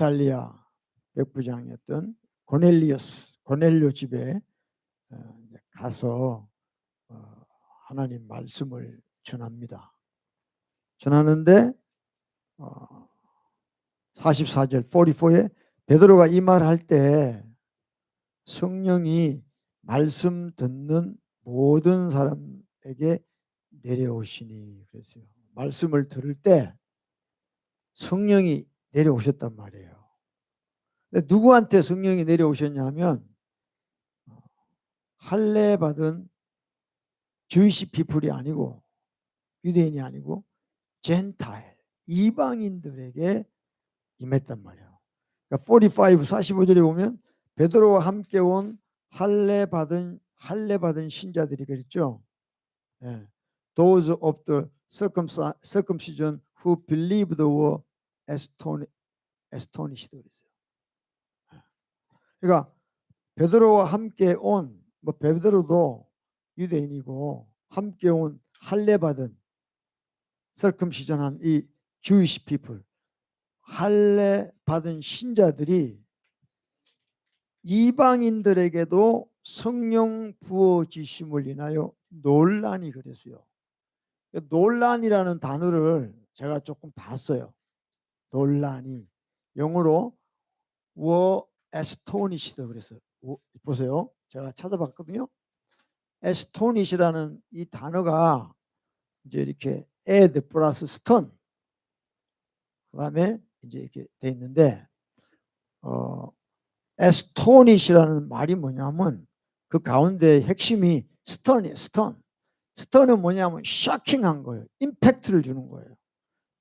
이탈리아 백부장이었던 고넬료 집에 가서 하나님 말씀을 전합니다. 전하는데 44절 44에 베드로가 이 말할 때 성령이 말씀 듣는 모든 사람에게 내려오시니 그랬어요. 말씀을 들을 때 성령이 내려오셨단 말이에요. 근데 누구한테 성령이 내려오셨냐면 할례 받은 주이시 피플이 아니고 유대인이 아니고 젠타일 이방인들에게 임했단 말이에요. 그러니까 45절에 보면 베드로와 함께 온 할례 받은 신자들이 그랬죠. 예. Those of the circumcision who believed were astonished 그랬어요. 그러니까 베드로와 함께 온 베드로도 유대인이고 함께 온 할례 받은 circumcision한 이 Jewish people 할례 받은 신자들이 이방인들에게도 성령 부어지심을 인하여 논란이 그랬어요. 논란이라는 단어를 제가 조금 봤어요. 논란이 영어로 were astonished 그랬어요. 보세요. 제가 찾아봤거든요. astonish라는 이 단어가 이제 이렇게 add 플러스 stun 그다음에 이제 이렇게 돼 있는데 astonish라는 말이 뭐냐면 그 가운데 핵심이 stun이에요. stun은 뭐냐면 shocking한 거예요. 임팩트를 주는 거예요.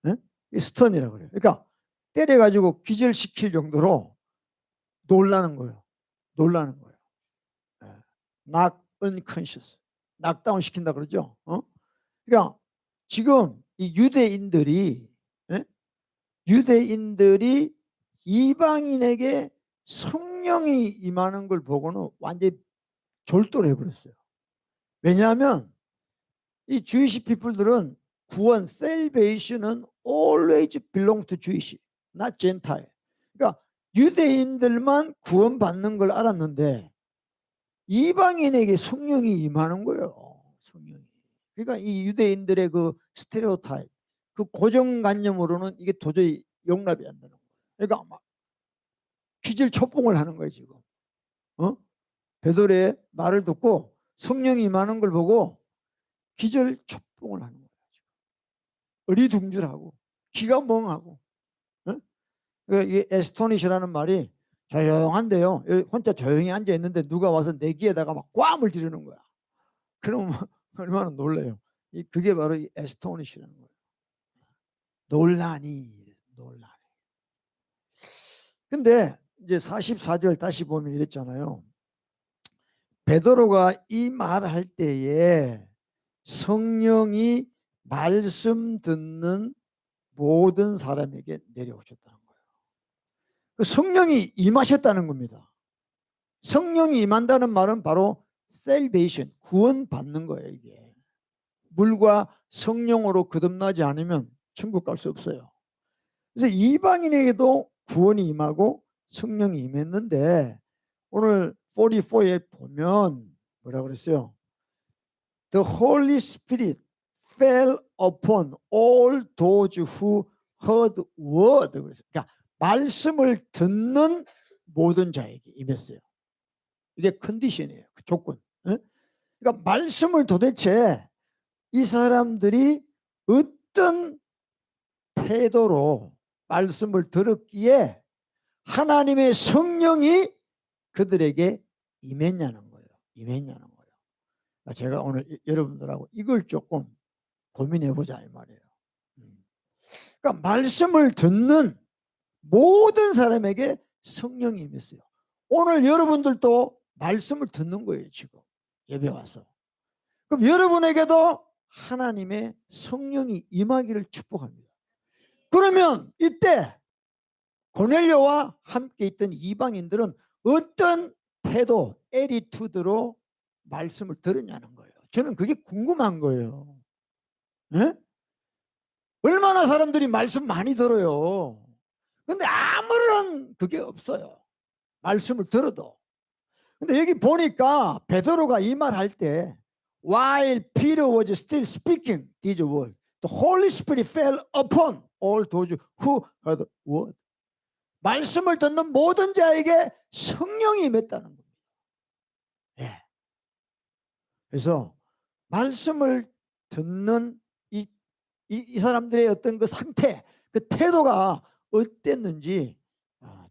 네? 이 stun이라고 그래요. 그러니까 때려가지고 기절시킬 정도로 놀라는 거예요. knock unconscious. knockdown 시킨다 그러죠. 그러니까 지금 이 유대인들이 이방인에게 성령이 임하는 걸 보고는 완전히 졸도를 해버렸어요. 왜냐하면 이 Jewish people들은 구원, salvation은 always belong to Jewish, not Gentile. 그러니까 유대인들만 구원받는 걸 알았는데 이방인에게 성령이 임하는 거예요. 성령이. 그러니까 이 유대인들의 그 스테레오타입, 그 고정관념으로는 이게 도저히 용납이 안 되는 거예요. 그러니까 막 기질초봉을 하는 거예요 지금. 베드로의 말을 듣고 성령이 임하는 걸 보고 기절초봉을 하는 거예요. 지금. 어리둥절하고 기가 멍하고. 이 에스토니시라는 말이 조용한데요. 혼자 조용히 앉아 있는데 누가 와서 내 귀에다가 막 꽝을 지르는 거야. 그럼 얼마나 놀래요. 그게 바로 이 에스토니시라는 거예요. 논란이. 근데 이제 44절 다시 보면 이랬잖아요. 베드로가 이 말할 때에 성령이 말씀 듣는 모든 사람에게 내려오셨다는 거예요. 성령이 임하셨다는 겁니다. 성령이 임한다는 말은 바로 salvation, 구원받는 거예요. 이게 물과 성령으로 거듭나지 않으면 천국 갈 수 없어요. 그래서 이방인에게도 구원이 임하고 성령이 임했는데 오늘 44에 보면 뭐라고 그랬어요? The Holy Spirit fell upon all those who heard word. 그러니까 말씀을 듣는 모든 자에게 임했어요. 이게 컨디션이에요. 그 조건. 그러니까 말씀을 도대체 이 사람들이 어떤 태도로 말씀을 들었기에 하나님의 성령이 그들에게 임했냐는 거예요. 제가 오늘 여러분들하고 이걸 조금 고민해 보자 이 말이에요. 그러니까 말씀을 듣는 모든 사람에게 성령이 임했어요. 오늘 여러분들도 말씀을 듣는 거예요. 지금 예배 와서. 그럼 여러분에게도 하나님의 성령이 임하기를 축복합니다. 그러면 이때 고넬료와 함께 있던 이방인들은 어떤 태도, 애리투드로 말씀을 들었냐는 거예요. 저는 그게 궁금한 거예요. 네? 얼마나 사람들이 말씀 많이 들어요. 근데 아무런 그게 없어요. 말씀을 들어도. 근데 여기 보니까 베드로가 이 말 할 때 while Peter was still speaking these words, the Holy Spirit fell upon all those who heard the word. 말씀을 듣는 모든 자에게 성령이 임했다는 겁니다. 예. 그래서 말씀을 듣는 이 사람들의 어떤 그 상태, 그 태도가 어땠는지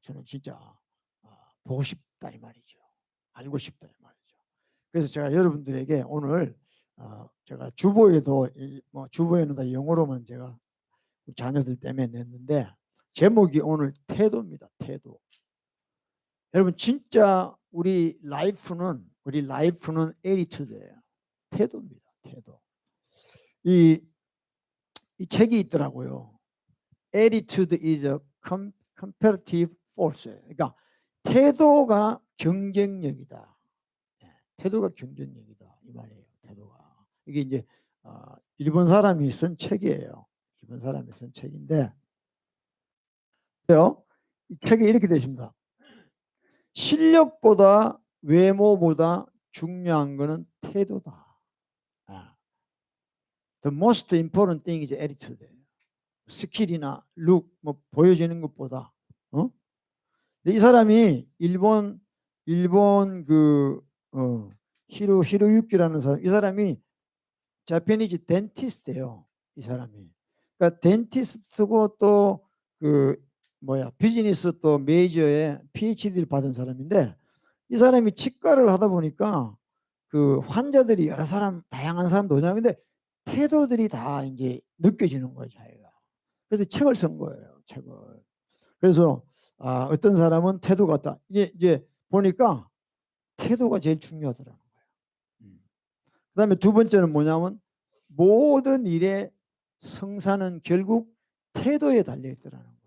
저는 진짜 보고 싶다 이 말이죠. 알고 싶다 이 말이죠. 그래서 제가 여러분들에게 오늘 제가 주보에도 뭐 주보에는 다 영어로만 제가 자녀들 때문에 냈는데 제목이 오늘 태도입니다. 태도. 여러분 진짜 우리 라이프는 에리투드예요. 태도입니다. 태도. 이 책이 있더라고요. Attitude is a comparative force. 그러니까 태도가 경쟁력이다. 태도가 경쟁력이다 이 말이에요. 태도가 이게 이제 일본 사람이 쓴 책이에요. 일본 사람이 쓴 책인데, 이 책에 이렇게 되어 있습니다. 실력보다 외모보다 중요한 것은 태도다. The most important thing is attitude. 스킬이나 룩 뭐 보여지는 것보다. 이 사람이 일본 그 히로유키라는 사람, 이 사람이 자페니즈 덴티스트예요. 이 사람이. 그러니까 덴티스트고 또 그 비즈니스 또 메이저에 PhD를 받은 사람인데, 이 사람이 치과를 하다 보니까 그 환자들이 여러 사람 다양한 사람도 오냐. 근데 태도들이 다 이제 느껴지는 거예요, 자기가. 그래서 책을 쓴 거예요, 책을. 그래서 어떤 사람은 태도가 같다. 이제 보니까 태도가 제일 중요하더라는 거예요. 그다음에 두 번째는 뭐냐면 모든 일의 성사는 결국 태도에 달려 있더라는 거예요.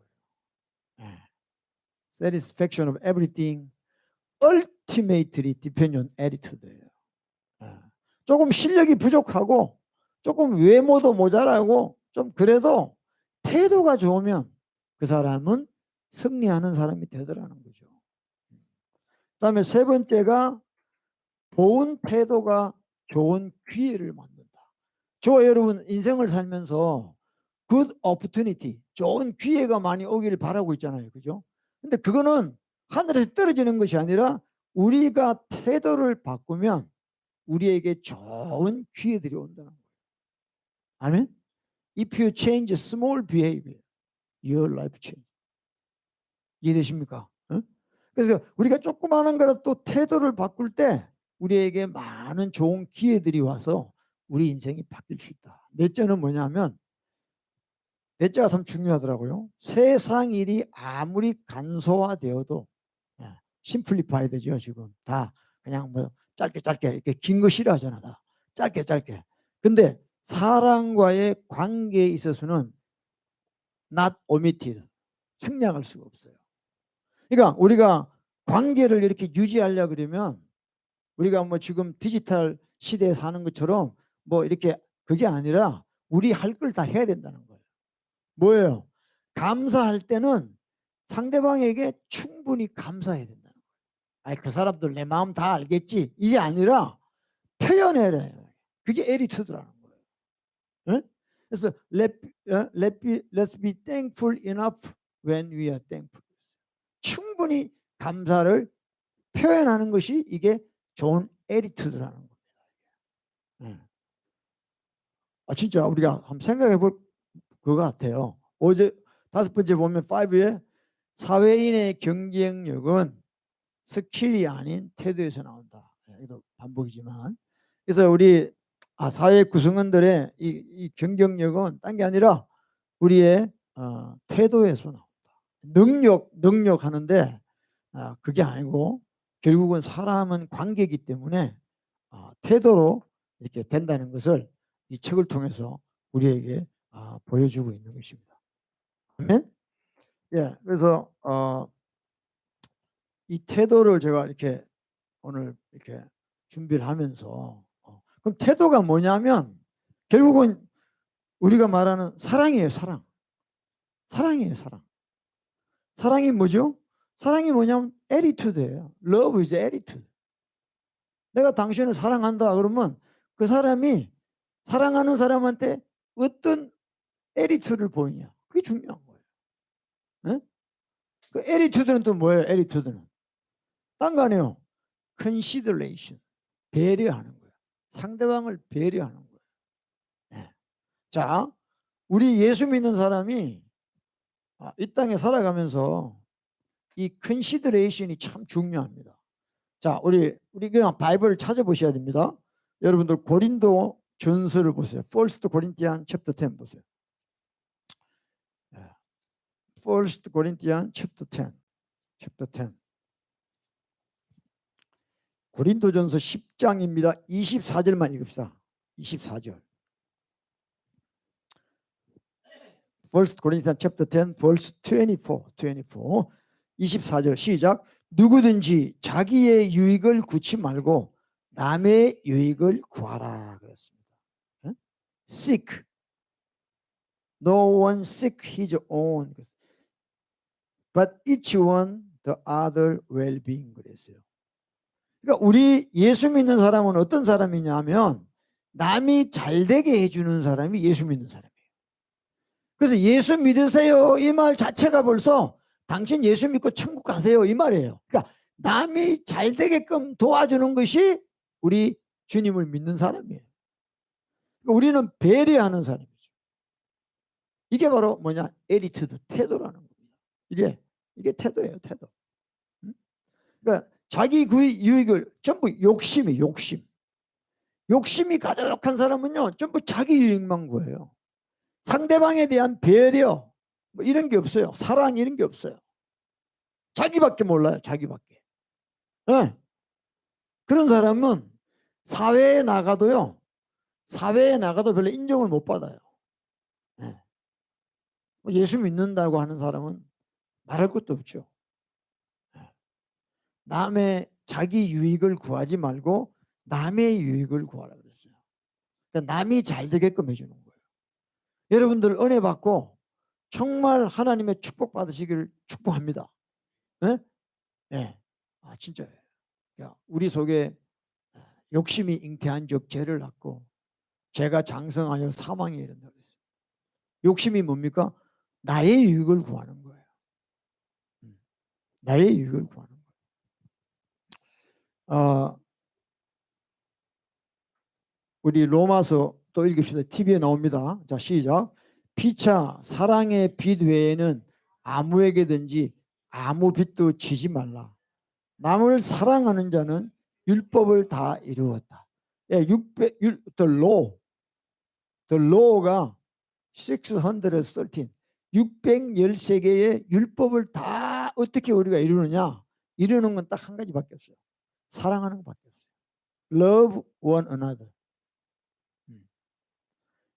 Satisfaction of everything ultimately depends on attitude예요. 조금 실력이 부족하고 조금 외모도 모자라고 좀 그래도 태도가 좋으면 그 사람은 승리하는 사람이 되더라는 거죠. 그다음에 세 번째가 좋은 태도가 좋은 기회를 만든다. 저 여러분 인생을 살면서 good opportunity, 좋은 기회가 많이 오기를 바라고 있잖아요. 그죠? 근데 그거는 하늘에서 떨어지는 것이 아니라 우리가 태도를 바꾸면 우리에게 좋은 기회들이 온다는 거예요. 아멘? If you change small behavior, your life change. 이해되십니까? 그래서 우리가 조그마한 거라도 태도를 바꿀 때 우리에게 많은 좋은 기회들이 와서 우리 인생이 바뀔 수 있다. 넷째는 뭐냐면, 넷째가 참 중요하더라고요. 세상 일이 아무리 간소화되어도, 심플리파이 되죠. 지금 다 그냥 뭐 짧게 이렇게 긴 거 싫어하잖아. 다 짧게. 근데 사람과의 관계에 있어서는 not omitted, 생략할 수가 없어요. 그러니까 우리가 관계를 이렇게 유지하려 그러면 우리가 뭐 지금 디지털 시대에 사는 것처럼 뭐 이렇게 그게 아니라 우리 할 걸 다 해야 된다는 거예요. 뭐예요? 감사할 때는 상대방에게 충분히 감사해야 된다는 거예요. 아니 그 사람들 내 마음 다 알겠지, 이게 아니라 표현해야 돼요. 그게 에리투드라는 거예요. 네? 그래서 let's be thankful enough when we are thankful. 충분히 감사를 표현하는 것이 이게 좋은 에리투드라는 겁니다. 진짜 우리가 한번 생각해 볼 것 같아요. 어제 다섯 번째 보면 5에 사회인의 경쟁력은 스킬이 아닌 태도에서 나온다. 이거 반복이지만, 그래서 우리 사회 구성원들의 이 경쟁력은 딴 게 아니라 우리의 태도에서 나온다. 능력 하는데 그게 아니고 결국은 사람은 관계이기 때문에 태도로 이렇게 된다는 것을 이 책을 통해서 우리에게 보여주고 있는 것입니다. 아멘. 예, 그래서 이 태도를 제가 이렇게 오늘 이렇게 준비를 하면서 그럼 태도가 뭐냐면 결국은 우리가 말하는 사랑이에요. 사랑이에요. 사랑. 사랑이 뭐죠? 사랑이 뭐냐면 attitude예요. Love is attitude. 내가 당신을 사랑한다 그러면 그 사람이 사랑하는 사람한테 어떤 attitude를 보이냐. 그게 중요한 거예요. 네? 그 attitude는 또 뭐예요? attitude는 딴 거 아니에요. consideration. 배려하는 거예요. 상대방을 배려하는 거예요. 네. 자, 우리 예수 믿는 사람이 이 땅에 살아가면서 이 컨시더레이션이 참 중요합니다. 자, 우리 그냥 바이블을 찾아보셔야 됩니다. 여러분들 고린도 전서를 보세요. First Corinthians chapter 10 보세요. First Corinthians chapter 10. chapter 10. 고린도전서 10장입니다. 24절만 읽읍시다. 24절. First Corinthians chapter 10 verse 24. 24절 시작. 누구든지 자기의 유익을 구치 말고 남의 유익을 구하라 그랬습니다. Seek. No one seek his own, but each one the other well-being 그랬어요. 그러니까 우리 예수 믿는 사람은 어떤 사람이냐면 남이 잘 되게 해주는 사람이 예수 믿는 사람이에요. 그래서 예수 믿으세요 이 말 자체가 벌써 당신 예수 믿고 천국 가세요 이 말이에요. 그러니까 남이 잘 되게끔 도와주는 것이 우리 주님을 믿는 사람이에요. 그러니까 우리는 배려하는 사람이죠. 이게 바로 뭐냐? 에리트드, 태도라는 겁니다. 이게 태도예요, 태도. 그러니까 자기 유익을 전부 욕심이 가득한 사람은요 전부 자기 유익만 구해요. 상대방에 대한 배려 뭐 이런 게 없어요. 사랑 이런 게 없어요. 자기밖에 몰라요. 자기밖에. 네. 그런 사람은 사회에 나가도 별로 인정을 못 받아요. 네. 예수 믿는다고 하는 사람은 말할 것도 없죠. 남의 자기 유익을 구하지 말고 남의 유익을 구하라 그랬어요. 그러니까 남이 잘 되게끔 해주는 거예요. 여러분들 은혜 받고 정말 하나님의 축복 받으시기를 축복합니다. 네? 네. 진짜예요. 우리 속에 욕심이 잉태한 적 죄를 낳고 죄가 장성하여 사망에 이른다 그랬어요. 욕심이 뭡니까? 나의 유익을 구하는 거예요. 나의 유익을 구하는 거예요. 우리 로마서 또 읽읍시다. TV에 나옵니다. 자, 시작. 피차 사랑의 빛 외에는 아무에게든지 아무 빛도 지지 말라. 남을 사랑하는 자는 율법을 다 이루었다. 예, the law가 613 613개의 율법을 다 어떻게 우리가 이루느냐? 이루는 건 딱 한 가지밖에 없어요. 사랑하는 것밖에 없어요. Love one another.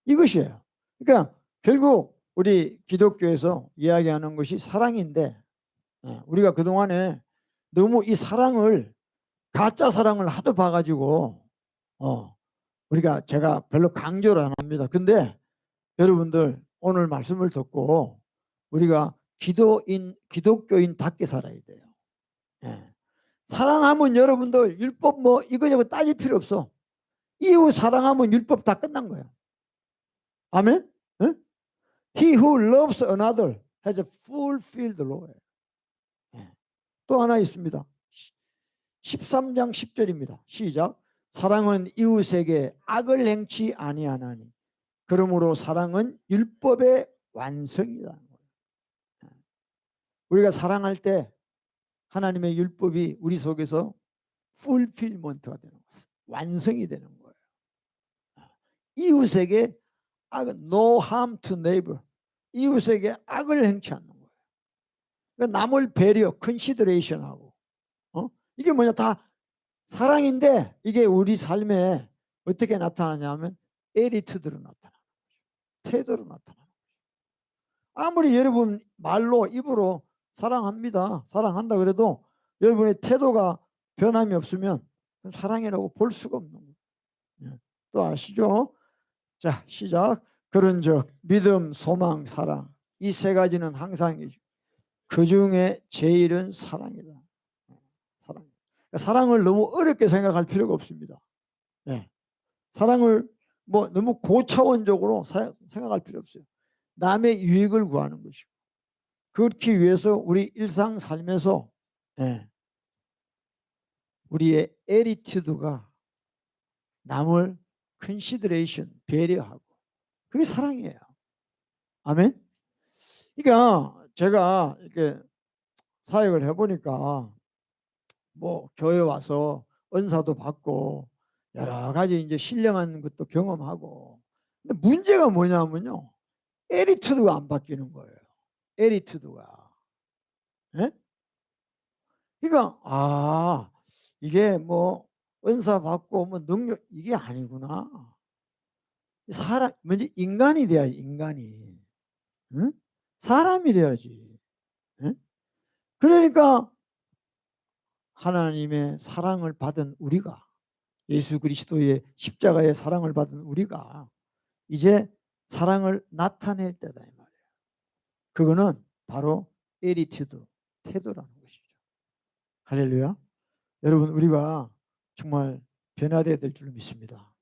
이것이에요. 그러니까 결국 우리 기독교에서 이야기하는 것이 사랑인데 우리가 그동안에 너무 이 사랑을 가짜 사랑을 하도 봐가지고 제가 별로 강조를 안 합니다. 근데 여러분들 오늘 말씀을 듣고 우리가 기독교인답게 살아야 돼요. 사랑하면 여러분들 율법 뭐 이거저거 따질 필요 없어. 이웃 사랑하면 율법 다 끝난 거예요. 아멘? He who loves another has fulfilled the law. 또 하나 있습니다. 13장 10절입니다. 시작. 사랑은 이웃에게 악을 행치 아니하나니 그러므로 사랑은 율법의 완성이다. 우리가 사랑할 때 하나님의 율법이 우리 속에서 풀필먼트가 되는 거예요. 완성이 되는 거예요. 이웃에게 no harm to neighbor. 이웃에게 악을 행치 않는 거예요. 그러니까 남을 배려, 컨시더레이션하고 이게 뭐냐 다 사랑인데 이게 우리 삶에 어떻게 나타나냐면 에리트드로 나타나는 거죠. 태도로 나타나는 거죠. 아무리 여러분 말로 입으로 사랑한다 그래도 여러분의 태도가 변함이 없으면 사랑이라고 볼 수가 없는 거예요. 또 아시죠? 자, 시작. 그런즉 믿음, 소망, 사랑 이 세 가지는 항상 그 중에 제일은 사랑이다. 사랑. 사랑을 너무 어렵게 생각할 필요가 없습니다. 네. 사랑을 뭐 너무 고차원적으로 생각할 필요 없어요. 남의 유익을 구하는 것이고, 그렇기 위해서 우리 일상 삶에서 우리의 애티튜드가 남을 컨시더레이션, 배려하고, 그게 사랑이에요. 아멘. 그러니까 제가 이렇게 사역을 해보니까 뭐 교회 와서 은사도 받고 여러 가지 이제 신령한 것도 경험하고, 근데 문제가 뭐냐면요, 애티튜드가 안 바뀌는 거예요. 애티튜드가. 예? 그러니까 이게 뭐 은사 받고 뭐 능력, 이게 아니구나. 사람 먼저 인간이 돼야지. 인간이. 응? 사람이 돼야지. 응? 그러니까 하나님의 사랑을 받은 우리가, 예수 그리스도의 십자가의 사랑을 받은 우리가 이제 사랑을 나타낼 때다 이 말이에요. 그거는 바로 애티튜드, 태도라는 것이죠. 할렐루야. 여러분, 우리가 정말 변화되어야 될 줄 믿습니다.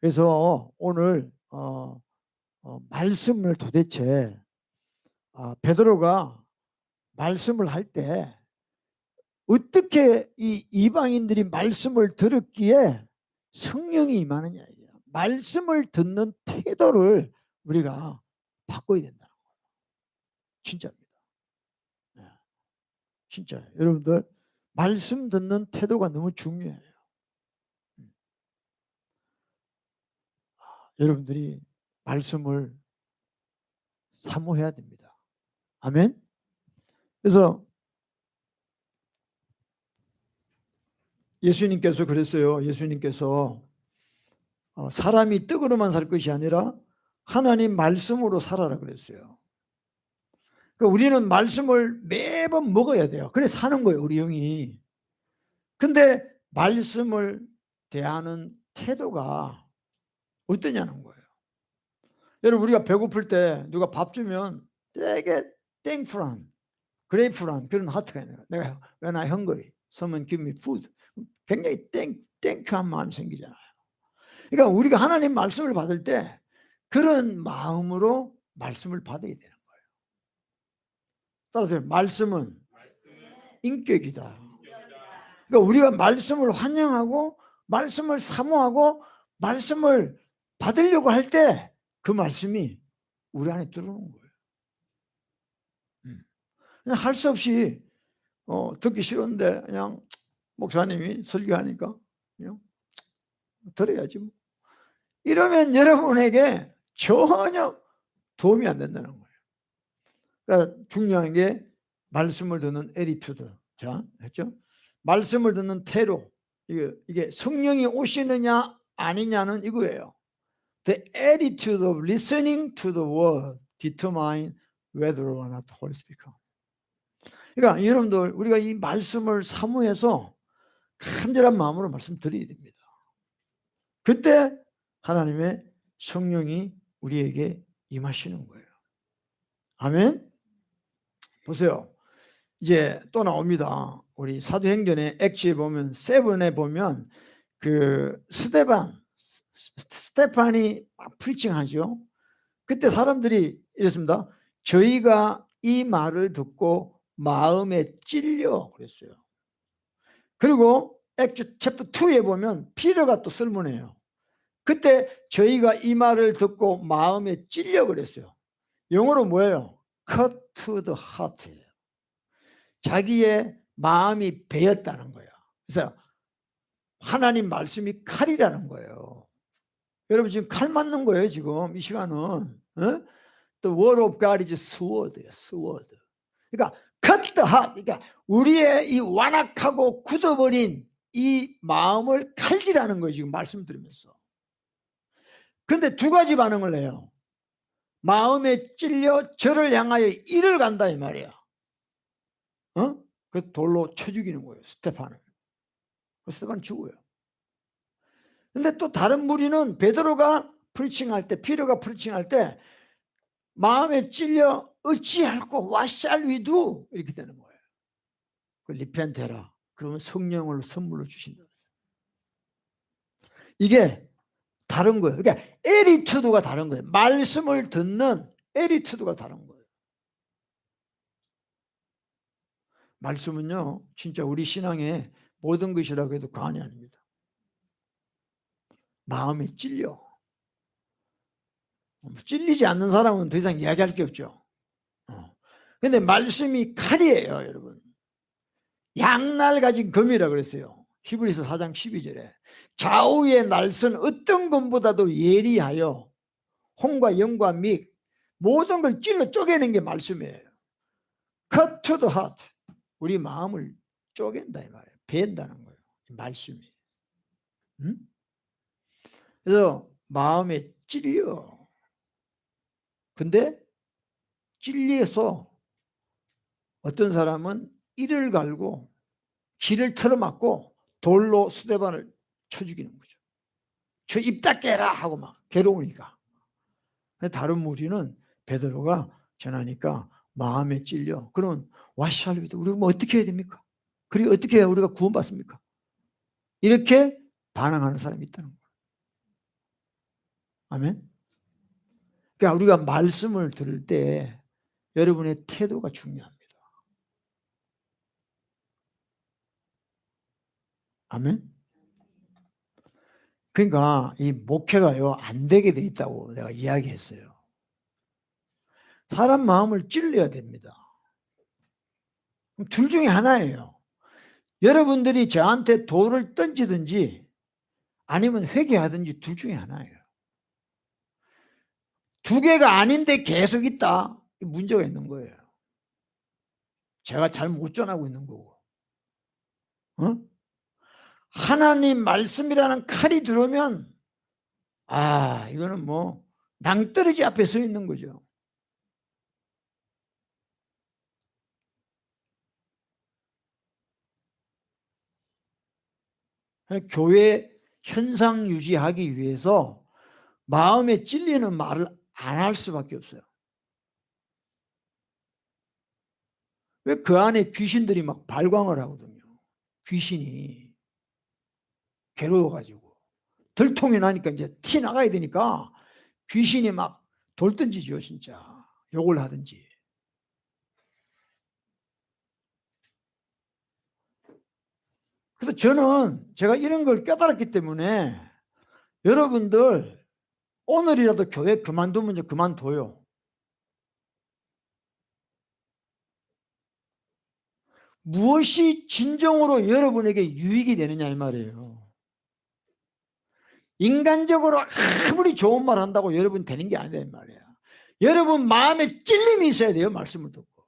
그래서 오늘 말씀을 도대체 베드로가 말씀을 할 때 어떻게 이 이방인들이 말씀을 들었기에 성령이 임하느냐. 말씀을 듣는 태도를 우리가 바꿔야 된다는 거예요. 진짜입니다. 네. 진짜 여러분들, 말씀 듣는 태도가 너무 중요해요. 여러분들이 말씀을 사모해야 됩니다. 아멘. 그래서 예수님께서 그랬어요. 예수님께서 사람이 떡으로만 살 것이 아니라 하나님 말씀으로 살아라 그랬어요. 그러니까 우리는 말씀을 매번 먹어야 돼요. 그래 사는 거예요, 우리 영이. 근데 말씀을 대하는 태도가 어떠냐는 거예요. 여러분, 우리가 배고플 때 누가 밥 주면 되게 땡풀한, 그레이프한 그런 하트가 있는 거예요. 내가 when I hungry, someone give me food. 굉장히 땡큐한 마음이 생기잖아요. 그러니까 우리가 하나님 말씀을 받을 때 그런 마음으로 말씀을 받아야 되는 거예요. 따라서 말씀은 인격이다. 그러니까 우리가 말씀을 환영하고 말씀을 사모하고 말씀을 받으려고 할 때 그 말씀이 우리 안에 들어오는 거예요. 그냥 할 수 없이 듣기 싫은데 그냥 목사님이 설교하니까 그냥 들어야지 뭐. 이러면 여러분에게 전혀 도움이 안 된다는 거예요. 그러니까 중요한 게 말씀을 듣는 애티튜드. 자, 했죠? 말씀을 듣는 태도. 이게 성령이 오시느냐 아니냐는 이거예요. The attitude of listening to the word determine whether or not the Holy Spirit comes. 그러니까 여러분들, 우리가 이 말씀을 사모해서 간절한 마음으로 말씀드려야 됩니다. 그때 하나님의 성령이 우리에게 임하시는 거예요. 아멘. 보세요. 이제 또 나옵니다. 우리 사도행전의 액트에 보면 7에 보면 그 스테판이 프리칭하죠. 그때 사람들이 이랬습니다. 저희가 이 말을 듣고 마음에 찔려 그랬어요. 그리고 액트 챕터 2에 보면 피터가 또 설문해요. 그때 저희가 이 말을 듣고 마음에 찔려 그랬어요. 영어로 뭐예요? cut to the heart예요. 자기의 마음이 베었다는 거예요. 그래서 하나님 말씀이 칼이라는 거예요. 여러분, 지금 칼 맞는 거예요. 지금 이 시간은. The word of God is sword예요. sword. 그러니까 cut the heart. 그러니까 우리의 이 완악하고 굳어버린 이 마음을 칼질하는 거예요. 지금 말씀 들으면서. 그런데 두 가지 반응을 해요. 마음에 찔려 저를 향하여 이를 간다 이 말이야. 그래서 돌로 쳐 죽이는 거예요. 스테판을. 스테판 죽어요. 근데 또 다른 무리는 베드로가 프리칭할 때, 피터가 프리칭할 때 마음에 찔려 어찌할꼬 what shall we do 이렇게 되는 거예요. 그 리펜트해라. 그러면 성령을 선물로 주신다. 이게 다른 거예요. 그러니까 에리투드가 다른 거예요. 말씀을 듣는 에리투드가 다른 거예요. 말씀은요, 진짜 우리 신앙의 모든 것이라고 해도 과언이 아닙니다. 마음이 찔려. 찔리지 않는 사람은 더 이상 이야기할 게 없죠. 근데 말씀이 칼이에요, 여러분. 양날 가진 검이라 그랬어요. 히브리서 4장 12절에 좌우의 날선 어떤 검보다도 예리하여 혼과 영과 믹 모든 걸 찔러 쪼개는 게 말씀이에요. Cut to the heart. 우리 마음을 쪼갠다 이 말이에요. 벤다는 거예요. 말씀이. 응? 그래서 마음에 찔려. 근데 찔려서 어떤 사람은 이를 갈고 길을 틀어막고 돌로 스데반을 쳐 죽이는 거죠. 저 입 닫게 해라 하고 막 괴로우니까. 다른 무리는 베드로가 전하니까 마음에 찔려. 그러면 와시알비도 우리가 뭐 어떻게 해야 됩니까? 그리고 어떻게 해야 우리가 구원받습니까? 이렇게 반응하는 사람이 있다는 거예요. 아멘. 그러니까 우리가 말씀을 들을 때 여러분의 태도가 중요합니다. 아멘. 그러니까 이 목회가요 안 되게 돼 있다고 내가 이야기했어요. 사람 마음을 찔러야 됩니다. 둘 중에 하나예요. 여러분들이 저한테 돌을 던지든지 아니면 회개하든지 둘 중에 하나예요. 두 개가 아닌데 계속 있다. 문제가 있는 거예요. 제가 잘 못 전하고 있는 거고. 어? 하나님 말씀이라는 칼이 들어오면 이거는 뭐 낭떠러지 앞에 서 있는 거죠. 교회 현상 유지하기 위해서 마음에 찔리는 말을 안 할 수밖에 없어요. 왜 그 안에 귀신들이 막 발광을 하거든요. 귀신이 괴로워가지고 들통이 나니까 이제 티 나가야 되니까 귀신이 막 돌 던지죠. 진짜 욕을 하든지. 그래서 저는 제가 이런 걸 깨달았기 때문에 여러분들 오늘이라도 교회 그만두면 이제 그만둬요. 무엇이 진정으로 여러분에게 유익이 되느냐 이 말이에요. 인간적으로 아무리 좋은 말 한다고 여러분 되는 게 아니라 이 말이에요. 여러분 마음에 찔림이 있어야 돼요. 말씀을 듣고.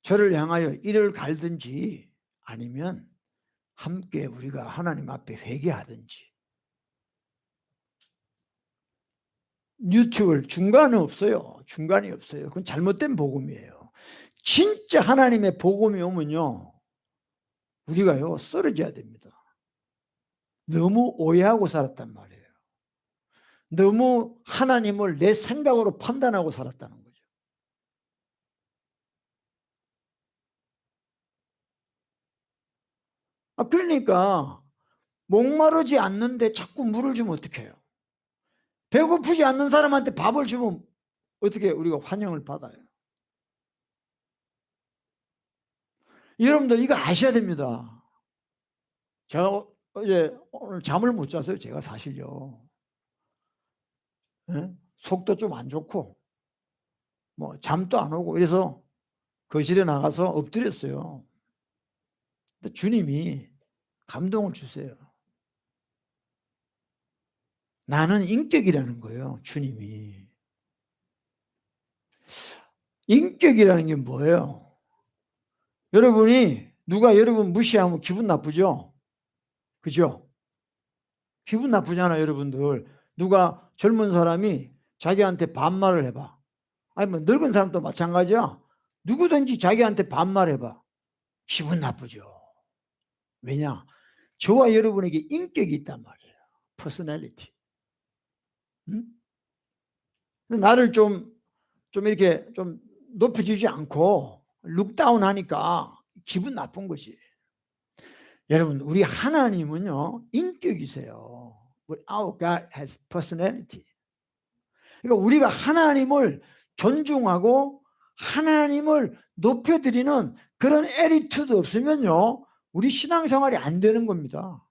저를 향하여 이를 갈든지 아니면 함께 우리가 하나님 앞에 회개하든지. 뉴트럴 중간은 없어요. 중간이 없어요. 그건 잘못된 복음이에요. 진짜 하나님의 복음이 오면요 우리가요 쓰러져야 됩니다. 너무 오해하고 살았단 말이에요. 너무 하나님을 내 생각으로 판단하고 살았다는 거죠. 그러니까 목마르지 않는데 자꾸 물을 주면 어떡해요? 배고프지 않는 사람한테 밥을 주면 어떻게 우리가 환영을 받아요? 여러분들 이거 아셔야 됩니다. 제가 어제 오늘 잠을 못 잤어요. 제가 사실요. 네? 속도 좀 안 좋고 뭐 잠도 안 오고 이래서 거실에 나가서 엎드렸어요. 근데 주님이 감동을 주세요. 나는 인격이라는 거예요. 주님이. 인격이라는 게 뭐예요? 여러분이 누가 여러분 무시하면 기분 나쁘죠? 그죠? 기분 나쁘잖아요, 여러분들. 누가 젊은 사람이 자기한테 반말을 해봐. 아니, 뭐 늙은 사람도 마찬가지야. 누구든지 자기한테 반말해봐. 기분 나쁘죠. 왜냐? 저와 여러분에게 인격이 있단 말이에요. 퍼스널리티. 나를 좀 이렇게 좀 높여주지 않고 룩다운 하니까 기분 나쁜 거지. 여러분, 우리 하나님은요, 인격이세요. Our God has personality. 그러니까 우리가 하나님을 존중하고 하나님을 높여드리는 그런 애리투드 없으면요, 우리 신앙생활이 안 되는 겁니다.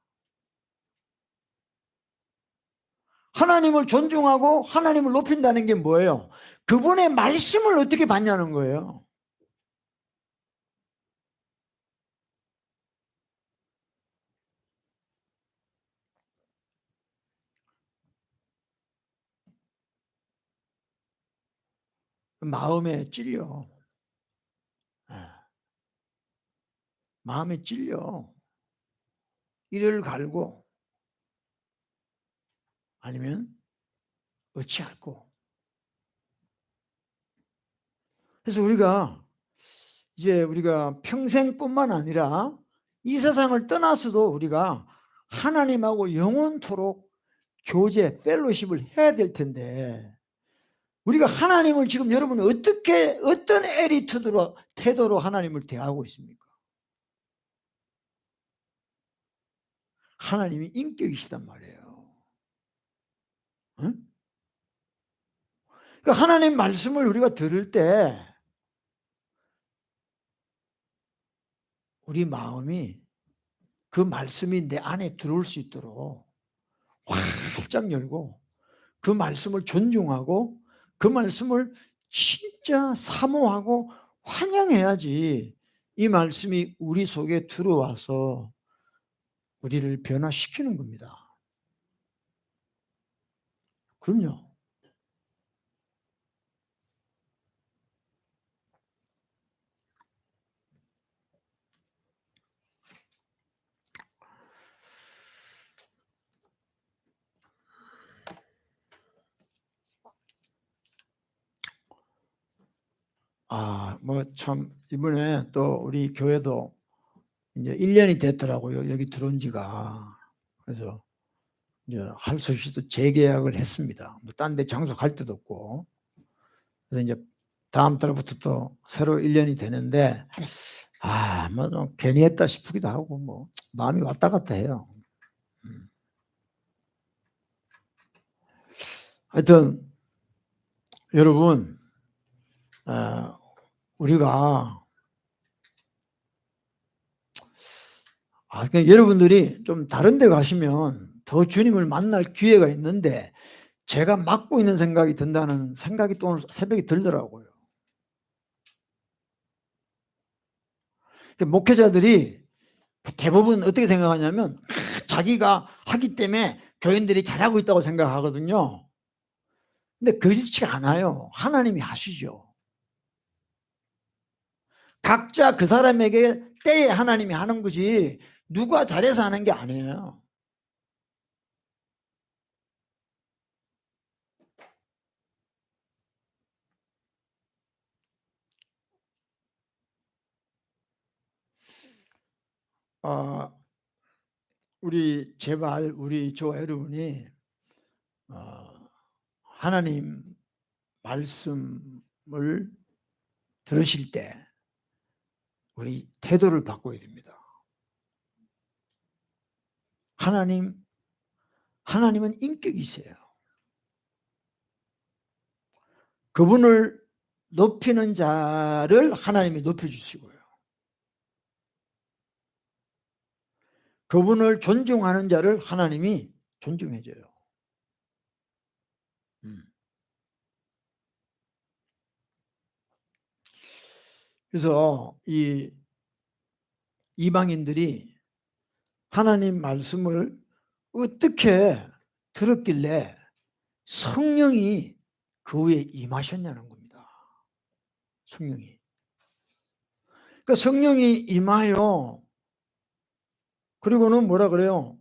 하나님을 존중하고 하나님을 높인다는 게 뭐예요? 그분의 말씀을 어떻게 받냐는 거예요. 마음에 찔려. 마음에 찔려. 이를 갈고 아니면 어찌할꼬. 그래서 우리가 평생뿐만 아니라 이 세상을 떠나서도 우리가 하나님하고 영원토록 교제, 펠로십을 해야 될 텐데, 우리가 하나님을 지금 여러분 어떤 애리투드로, 태도로 하나님을 대하고 있습니까? 하나님이 인격이시단 말이에요. 응? 그러니까 하나님 말씀을 우리가 들을 때 우리 마음이 그 말씀이 내 안에 들어올 수 있도록 활짝 열고 그 말씀을 존중하고 그 말씀을 진짜 사모하고 환영해야지 이 말씀이 우리 속에 들어와서 우리를 변화시키는 겁니다. 그럼요. 뭐 참 이번에 또 우리 교회도 이제 1년이 됐더라고요. 여기 들어온 지가. 그래서 이제 할 수 없이 또 재계약을 했습니다. 뭐 딴 데 장소 갈 데도 없고. 그래서 이제 다음 달부터 또 새로 1년이 되는데, 뭐 좀 괜히 했다 싶기도 하고, 뭐 마음이 왔다 갔다 해요. 하여튼 여러분, 우리가 그러니까 여러분들이 좀 다른 데 가시면 더 주님을 만날 기회가 있는데, 제가 맡고 있는 생각이 든다는 생각이 또 오늘 새벽에 들더라고요. 목회자들이 대부분 어떻게 생각하냐면 자기가 하기 때문에 교인들이 잘하고 있다고 생각하거든요. 근데 그렇지 않아요. 하나님이 하시죠. 각자 그 사람에게 때에 하나님이 하는 거지 누가 잘해서 하는 게 아니에요. 제발 우리 저와 여러분이 하나님 말씀을 들으실 때 우리 태도를 바꿔야 됩니다. 하나님은 인격이세요. 그분을 높이는 자를 하나님이 높여주시고요. 그분을 존중하는 자를 하나님이 존중해줘요. 그래서 이 이방인들이 하나님 말씀을 어떻게 들었길래 성령이 그 위에 임하셨냐는 겁니다. 성령이. 그러니까 성령이 임하여 그리고는 뭐라 그래요?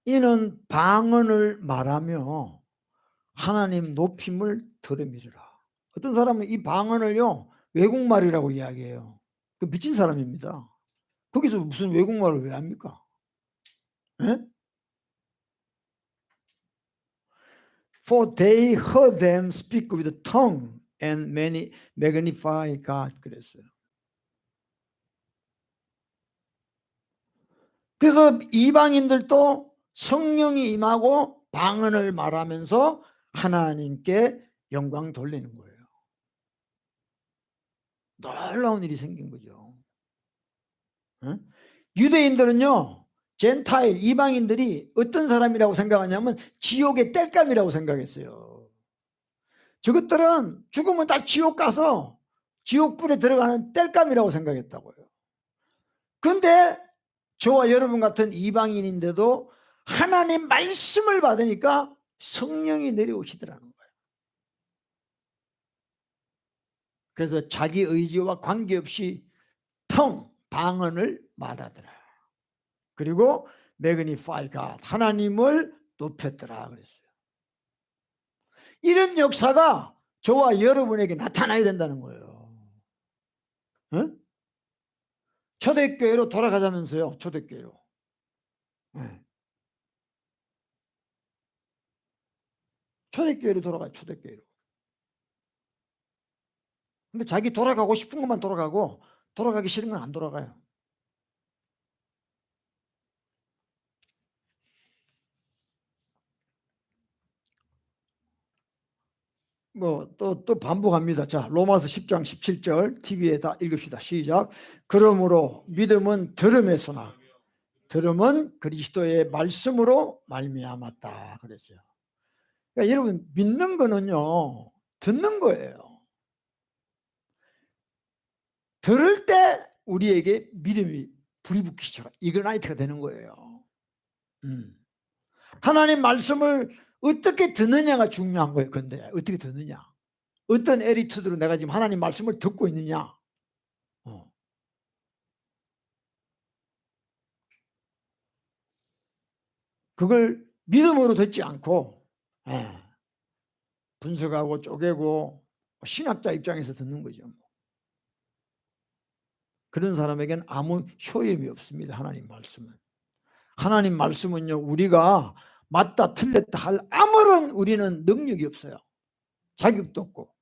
이는 방언을 말하며 하나님 높임을 들음이라. 어떤 사람은 이 방언을요 외국말이라고 이야기해요. 그 미친 사람입니다. 거기서 무슨 외국말을 왜 합니까? 에? For they heard them speak with the tongue and many magnify God 그랬어요. 그래서 이방인들도 성령이 임하고 방언을 말하면서 하나님께 영광 돌리는 거예요. 놀라운 일이 생긴 거죠. 어? 유대인들은요, 젠타일 이방인들이 어떤 사람이라고 생각하냐면 지옥의 땔감이라고 생각했어요. 저것들은 죽으면 다 지옥 가서 지옥불에 들어가는 땔감이라고 생각했다고요. 그런데 저와 여러분 같은 이방인인데도 하나님 말씀을 받으니까 성령이 내려오시더라는 거예요. 그래서 자기 의지와 관계없이 방언을 말하더라. 그리고 magnify God, 하나님을 높였더라 그랬어요. 이런 역사가 저와 여러분에게 나타나야 된다는 거예요. 응? 초대교회로 돌아가자면서요. 초대교회로. 네. 초대교회로 돌아가요. 초대교회로. 근데 자기 돌아가고 싶은 것만 돌아가고 돌아가기 싫은 건 안 돌아가요. 또 반복합니다. 자, 로마서 10장 17절 TV에 다 읽읍시다. 시작. 그러므로 믿음은 들음에서나 들음은 그리스도의 말씀으로 말미암았다 그랬어요. 그러니까 여러분 믿는 거는요 듣는 거예요. 들을 때 우리에게 믿음이 불이 붙기 시작, 이그나이트가 되는 거예요. 하나님 말씀을 어떻게 듣느냐가 중요한 거예요. 근데 어떻게 듣느냐, 어떤 에리투드로 내가 지금 하나님 말씀을 듣고 있느냐. 그걸 믿음으로 듣지 않고 분석하고 쪼개고 신학자 입장에서 듣는 거죠. 그런 사람에게는 아무 효임이 없습니다. 하나님 말씀은. 하나님 말씀은요 우리가 맞다 틀렸다 할 아무런 우리는 능력이 없어요. 자격도 없고.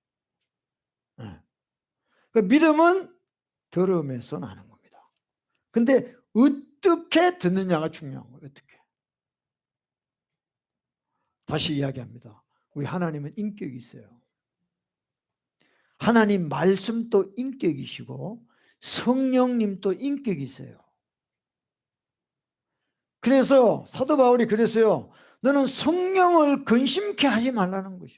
그 믿음은 들음에서 나는 겁니다. 근데 어떻게 듣느냐가 중요한 거예요. 어떻게. 다시 이야기합니다. 우리 하나님은 인격이 있어요. 하나님 말씀도 인격이시고 성령님도 인격이 있어요. 그래서 사도 바울이 그랬어요. 너는 성령을 근심케 하지 말라는 것이요.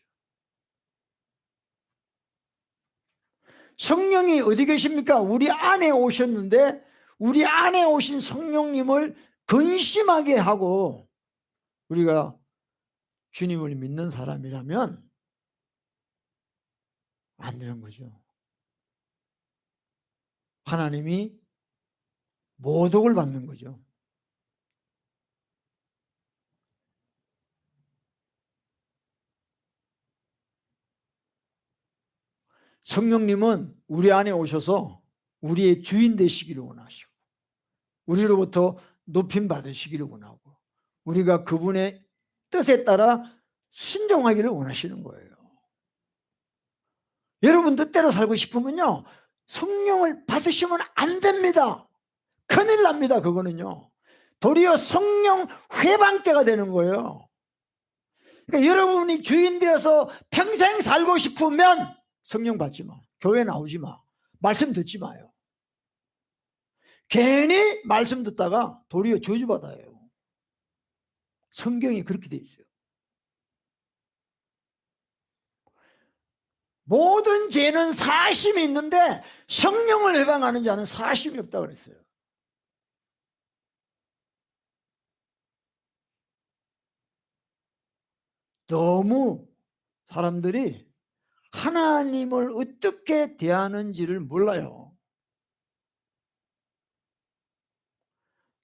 성령이 어디 계십니까? 우리 안에 오셨는데 우리 안에 오신 성령님을 근심하게 하고 우리가 주님을 믿는 사람이라면 안 되는 거죠. 하나님이 모독을 받는 거죠. 성령님은 우리 안에 오셔서 우리의 주인 되시기를 원하시고 우리로부터 높임 받으시기를 원하고 우리가 그분의 뜻에 따라 순종하기를 원하시는 거예요. 여러분 뜻대로 살고 싶으면요 성령을 받으시면 안 됩니다. 큰일 납니다. 그거는요 도리어 성령 회방죄가 되는 거예요. 그러니까 여러분이 주인 되어서 평생 살고 싶으면 성령 받지 마. 교회 나오지 마. 말씀 듣지 마요. 괜히 말씀 듣다가 도리어 저주받아요. 성경이 그렇게 돼 있어요. 모든 죄는 사심이 있는데 성령을 해방하는 자는 사심이 없다고 그랬어요. 너무 사람들이 하나님을 어떻게 대하는지를 몰라요.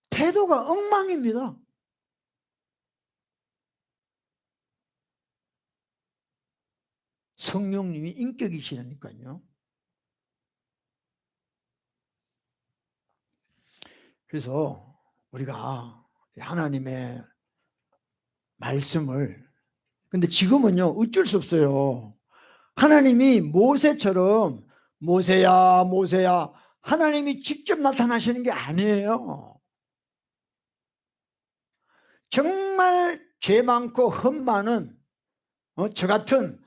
태도가 엉망입니다. 성령님이 인격이시라니까요. 그래서 우리가 하나님의 말씀을. 근데 지금은요 어쩔 수 없어요. 하나님이 모세처럼 모세야 모세야 하나님이 직접 나타나시는 게 아니에요. 정말 죄 많고 흠 많은 저 같은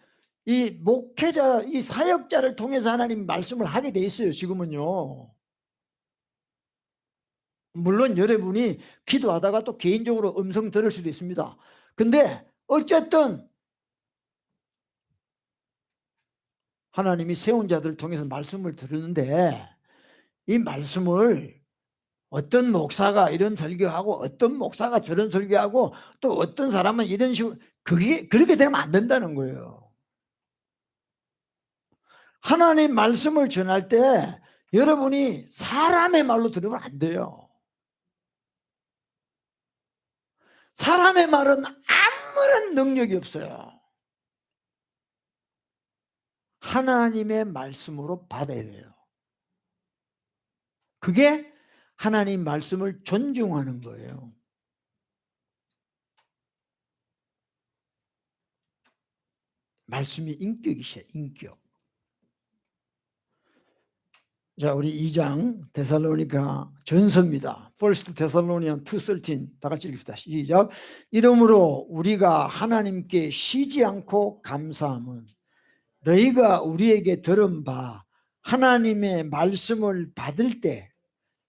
이 목회자, 이 사역자를 통해서 하나님 말씀을 하게 돼 있어요. 지금은요. 물론 여러분이 기도하다가 또 개인적으로 음성 들을 수도 있습니다. 근데 어쨌든 하나님이 세운 자들을 통해서 말씀을 들었는데 이 말씀을 어떤 목사가 이런 설교하고 어떤 목사가 저런 설교하고 또 어떤 사람은 이런 식으로 그게 그렇게 되면 안 된다는 거예요. 하나님 말씀을 전할 때 여러분이 사람의 말로 들으면 안 돼요. 사람의 말은 아무런 능력이 없어요. 하나님의 말씀으로 받아야 돼요. 그게 하나님 말씀을 존중하는 거예요. 말씀이 인격이셔, 인격. 자, 우리 2장 데살로니가 전서입니다. First Thessalonians 2:13 다 같이 읽읍시다. 시작. 이러므로 우리가 하나님께 쉬지 않고 감사함은 너희가 우리에게 들은 바 하나님의 말씀을 받을 때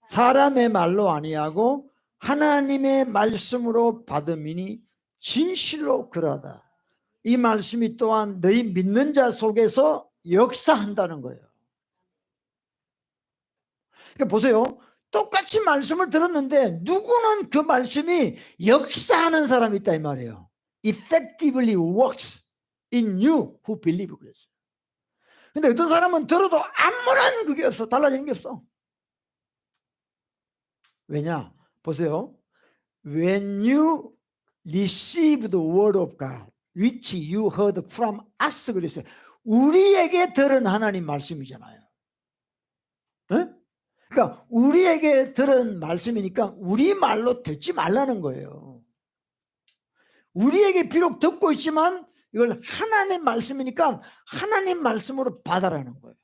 사람의 말로 아니하고 하나님의 말씀으로 받음이니 진실로 그러하다. 이 말씀이 또한 너희 믿는 자 속에서 역사한다는 거예요. 그러니까 보세요. 똑같이 말씀을 들었는데 누구는 그 말씀이 역사하는 사람이 있다 이 말이에요. Effectively works in you who believe 그랬어요. 근데 어떤 사람은 들어도 아무런 그게 없어. 달라지는 게 없어. 왜냐? 보세요. When you receive the word of God which you heard from us 그랬어요. 우리에게 들은 하나님 말씀이잖아요. 네? 그러니까 우리에게 들은 말씀이니까 우리 말로 듣지 말라는 거예요. 우리에게 비록 듣고 있지만 이걸 하나님 말씀이니까 하나님 말씀으로 받아라는 거예요.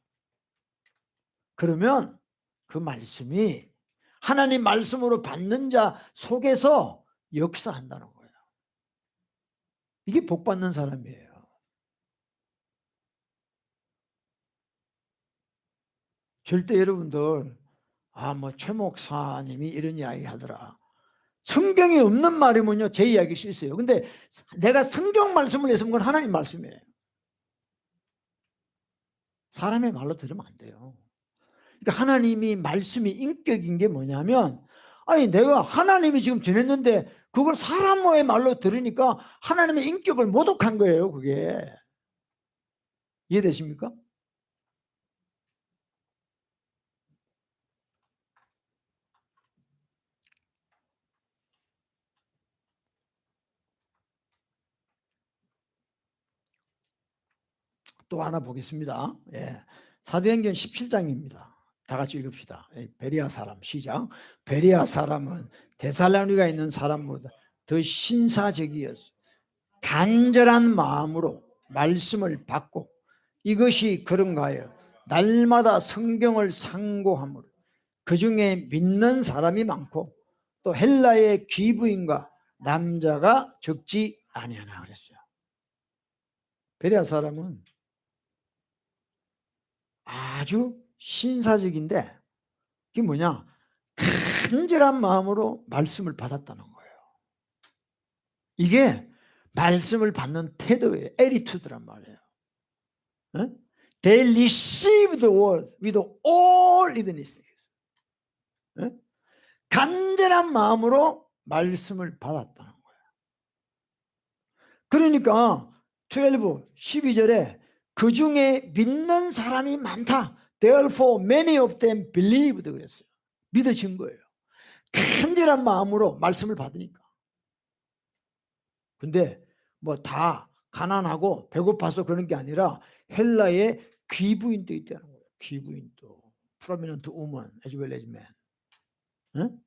그러면 그 말씀이 하나님 말씀으로 받는 자 속에서 역사한다는 거예요. 이게 복 받는 사람이에요. 절대 여러분들 최 목사님이 이런 이야기 하더라. 성경에 없는 말이면요 제 이야기 실수예요. 근데 내가 성경 말씀을 내세운 건 하나님 말씀이에요. 사람의 말로 들으면 안 돼요. 그러니까 하나님이 말씀이 인격인 게 뭐냐면 내가 하나님이 지금 전했는데 그걸 사람의 말로 들으니까 하나님의 인격을 모독한 거예요. 그게 이해되십니까? 또 하나 보겠습니다. 사도행전 17장입니다. 다 같이 읽읍시다. 베레아 사람 시작. 베레아 사람은 데살로니가 있는 사람보다 더 신사적이었어. 간절한 마음으로 말씀을 받고 이것이 그런가 하여 날마다 성경을 상고하므로 그 중에 믿는 사람이 많고 또 헬라의 귀부인과 남자가 적지 아니하나 그랬어요. 베레아 사람은 아주 신사적인데 그게 뭐냐? 간절한 마음으로 말씀을 받았다는 거예요. 이게 말씀을 받는 태도예요. 에리투드란 말이에요. 어? They received the word with all eagerness. 어? 간절한 마음으로 말씀을 받았다는 거예요. 그러니까 12절에 그 중에 믿는 사람이 많다. Therefore many of them believed 그랬어요. 믿어진 거예요. 간절한 마음으로 말씀을 받으니까. 근데 다 가난하고 배고파서 그런 게 아니라 헬라의 귀부인도 있다는 거예요. 귀부인도. Prominent woman as well as men. 응?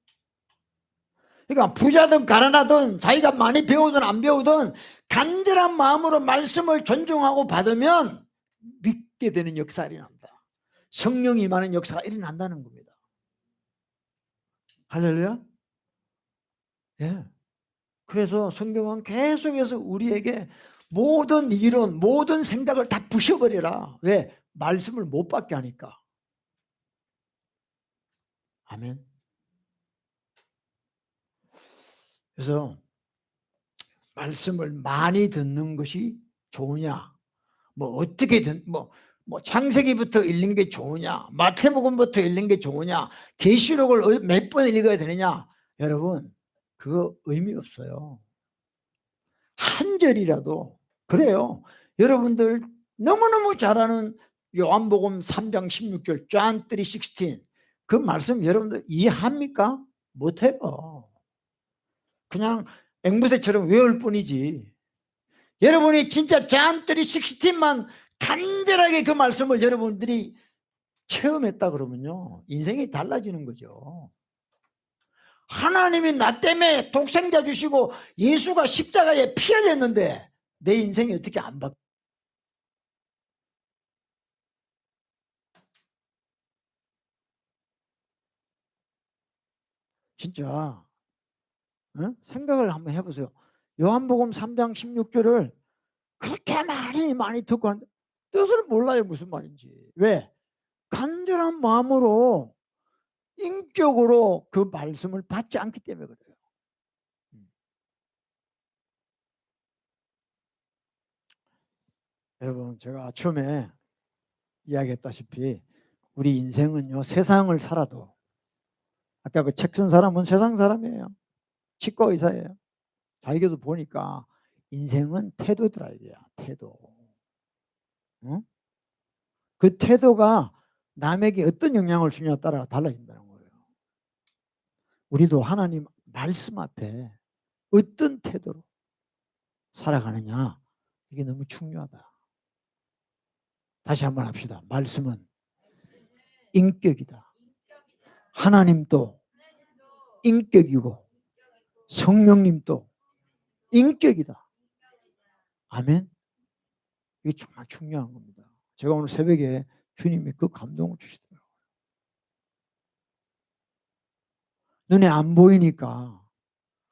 그러니까 부자든 가난하든 자기가 많이 배우든 안 배우든 간절한 마음으로 말씀을 존중하고 받으면 믿게 되는 역사가 일어난다. 성령이 임하는 역사가 일어난다는 겁니다. 할렐루야. 예. 그래서 성경은 계속해서 우리에게 모든 이론, 모든 생각을 다 부셔버리라. 왜? 말씀을 못 받게 하니까. 아멘. 그래서 말씀을 많이 듣는 것이 좋으냐? 뭐 어떻게든 뭐 창세기부터 읽는 게 좋으냐? 마태복음부터 읽는 게 좋으냐? 계시록을 몇 번 읽어야 되느냐? 여러분, 그거 의미 없어요. 한 절이라도 그래요. 여러분들 너무너무 잘 아는 요한복음 3장 16절 John 3:16 그 말씀 여러분들 이해합니까? 못해요. 그냥 앵무새처럼 외울 뿐이지. 여러분이 진짜 John 3:16만 간절하게 그 말씀을 여러분들이 체험했다 그러면요 인생이 달라지는 거죠. 하나님이 나 때문에 독생자 주시고 예수가 십자가에 피 흘렸는데 내 인생이 어떻게 안 바뀌어? 진짜 응? 생각을 한번 해보세요. 요한복음 3장 16절을 그렇게 많이 듣고 하는데 뜻을 몰라요. 무슨 말인지. 왜? 간절한 마음으로 인격으로 그 말씀을 받지 않기 때문에 그래요. 여러분 제가 처음에 이야기했다시피 우리 인생은요 세상을 살아도 아까 그 책 쓴 사람은 세상 사람이에요. 치과 의사예요. 자기도 보니까 인생은 태도 드라이브야. 태도. 응? 그 태도가 남에게 어떤 영향을 주냐에 따라 달라진다는 거예요. 우리도 하나님 말씀 앞에 어떤 태도로 살아가느냐 이게 너무 중요하다. 다시 한번 합시다. 말씀은 인격이다. 하나님도 인격이고 성령님도 인격이다. 아멘. 이게 정말 중요한 겁니다. 제가 오늘 새벽에 주님이 그 감동을 주시더라고요. 눈에 안 보이니까